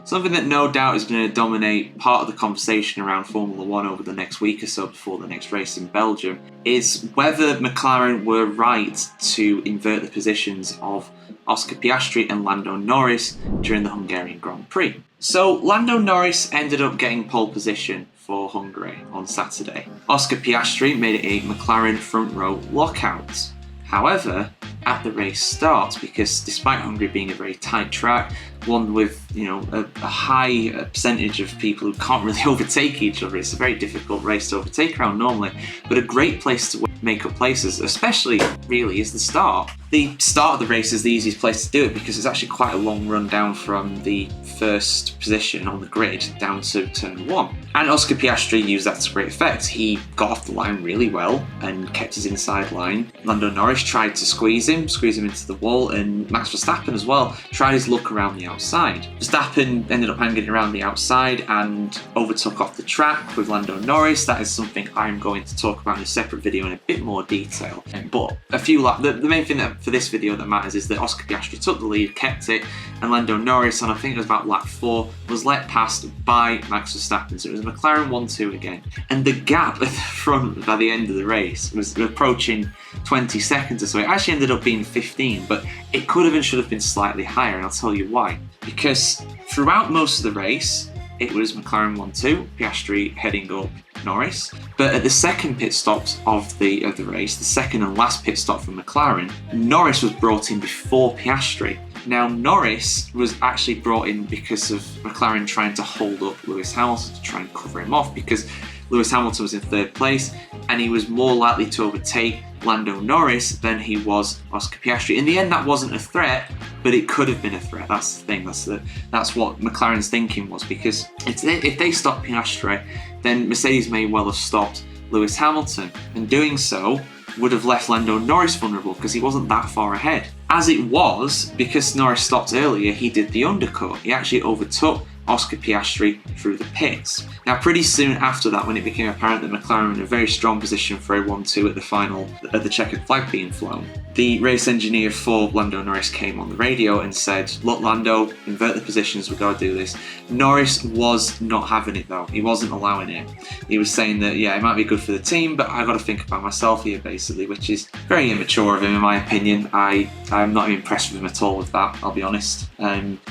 Something that no doubt is going to dominate part of the conversation around Formula 1 over the next week or so before the next race in Belgium is whether McLaren were right to invert the positions of Oscar Piastri and Lando Norris during the Hungarian Grand Prix. So Lando Norris ended up getting pole position for Hungary on Saturday. Oscar Piastri made it a McLaren front row lockout. However, at the race start, because despite Hungary being a very tight track, one with a high percentage of people who can't really overtake each other, it's a very difficult race to overtake around normally, but a great place to make up places, especially really is the start. The start of the race is the easiest place to do it because it's actually quite a long run down from the first position on the grid down to turn 1. And Oscar Piastri used that to great effect. He got off the line really well and kept his inside line. Lando Norris tried to squeeze him into the wall, and Max Verstappen as well tried his luck around the outside. Verstappen ended up hanging around the outside and overtook off the track with Lando Norris. That is something I'm going to talk about in a separate video in a bit more detail. But the main thing for this video that matters is that Oscar Piastri took the lead, kept it, and Lando Norris, on I think it was about lap 4, was let past by Max Verstappen. So it was a McLaren 1-2 again. And the gap at the front by the end of the race was approaching 20 seconds or so. It actually ended up being 15, but it could have and should have been slightly higher, and I'll tell you why. Because throughout most of the race, it was McLaren 1-2, Piastri heading up Norris. But at the second pit stops of the race, the second and last pit stop from McLaren, Norris was brought in before Piastri. Now, Norris was actually brought in because of McLaren trying to hold up Lewis Hamilton to try and cover him off, because Lewis Hamilton was in third place and he was more likely to overtake Lando Norris than he was Oscar Piastri. In the end, that wasn't a threat, but it could have been a threat. That's the thing. That's what McLaren's thinking was, because if they stopped Piastri, then Mercedes may well have stopped Lewis Hamilton, and doing so would have left Lando Norris vulnerable because he wasn't that far ahead. As it was, because Norris stopped earlier, he did the undercut. He actually overtook Oscar Piastri through the pits. Now, pretty soon after that, when it became apparent that McLaren were in a very strong position for a 1-2 at the final, at the checkered flag being flown, the race engineer for Lando Norris came on the radio and said, "Look, Lando, invert the positions, we've got to do this." Norris was not having it though. He wasn't allowing it. He was saying that, yeah, it might be good for the team, but I've got to think about myself here, basically, which is very immature of him, in my opinion. I'm not impressed with him at all with that, I'll be honest.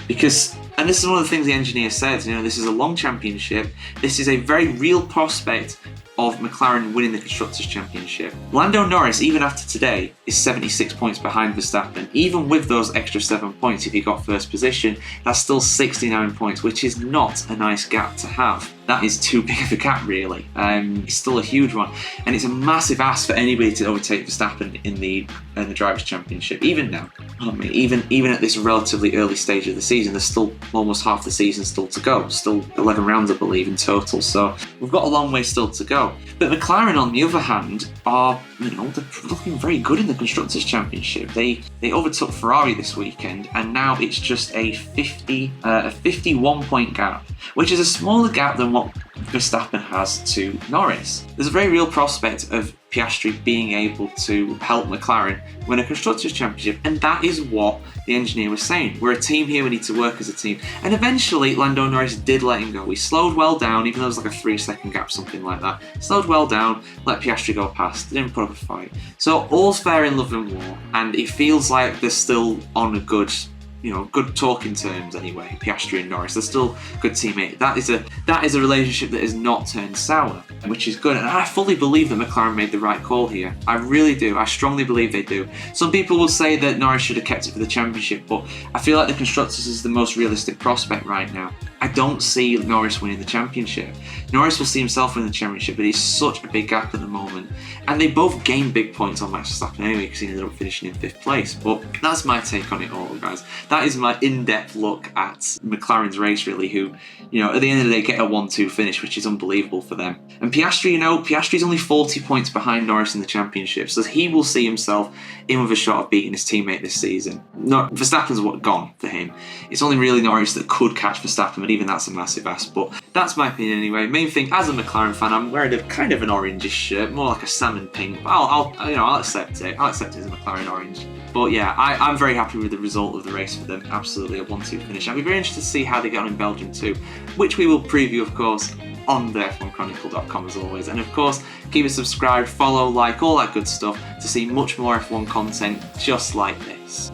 Because, and this is one of the things the engineer said, this is a long championship. This is a very real prospect of McLaren winning the Constructors' Championship. Lando Norris, even after today, is 76 points behind Verstappen. Even with those extra 7 points, if he got first position, that's still 69 points, which is not a nice gap to have. That is too big of a gap, really. It's still a huge one, and it's a massive ask for anybody to overtake Verstappen in the Drivers' Championship. Even now, even at this relatively early stage of the season, there's still almost half the season still to go. Still 11 rounds, I believe, in total. So we've got a long way still to go. But McLaren, on the other hand, are they're looking very good in the Constructors' Championship. They overtook Ferrari this weekend, and now it's just a 51 point gap, which is a smaller gap than what Verstappen has to Norris. There's a very real prospect of Piastri being able to help McLaren win a Constructors' Championship, and that is what the engineer was saying. We're a team here, we need to work as a team. And eventually Lando Norris did let him go. He slowed well down, even though it was like a 3-second gap, something like that. Slowed well down, let Piastri go past, didn't put up a fight. So all's fair in love and war, and it feels like they're still on a good talking terms anyway. Piastri and Norris, they're still good teammates. That is a relationship that has not turned sour, which is good. And I fully believe that McLaren made the right call here. I really do. I strongly believe they do. Some people will say that Norris should have kept it for the championship, but I feel like the Constructors is the most realistic prospect right now. I don't see Norris winning the championship. Norris will see himself win the championship, but he's such a big gap at the moment. And they both gained big points on Max Verstappen anyway, because he ended up finishing in 5th place. But that's my take on it all, guys. That is my in-depth look at McLaren's race, really, who, at the end of the day, get a 1-2 finish, which is unbelievable for them. And Piastri, Piastri's only 40 points behind Norris in the championship, so he will see himself in with a shot of beating his teammate this season. Verstappen's gone for him. It's only really Norris that could catch Verstappen, but even that's a massive ask, but that's my opinion anyway. Main thing, as a McLaren fan, I'm wearing a kind of an orangish shirt, more like a salmon pink, but I'll accept it. I'll accept it as a McLaren orange. But yeah, I'm very happy with the result of the race for them. Absolutely a 1-2 finish. I'll be very interested to see how they get on in Belgium too, which we will preview, of course, on the F1chronicle.com as always. And of course, keep it subscribed, follow, like, all that good stuff to see much more F1 content just like this.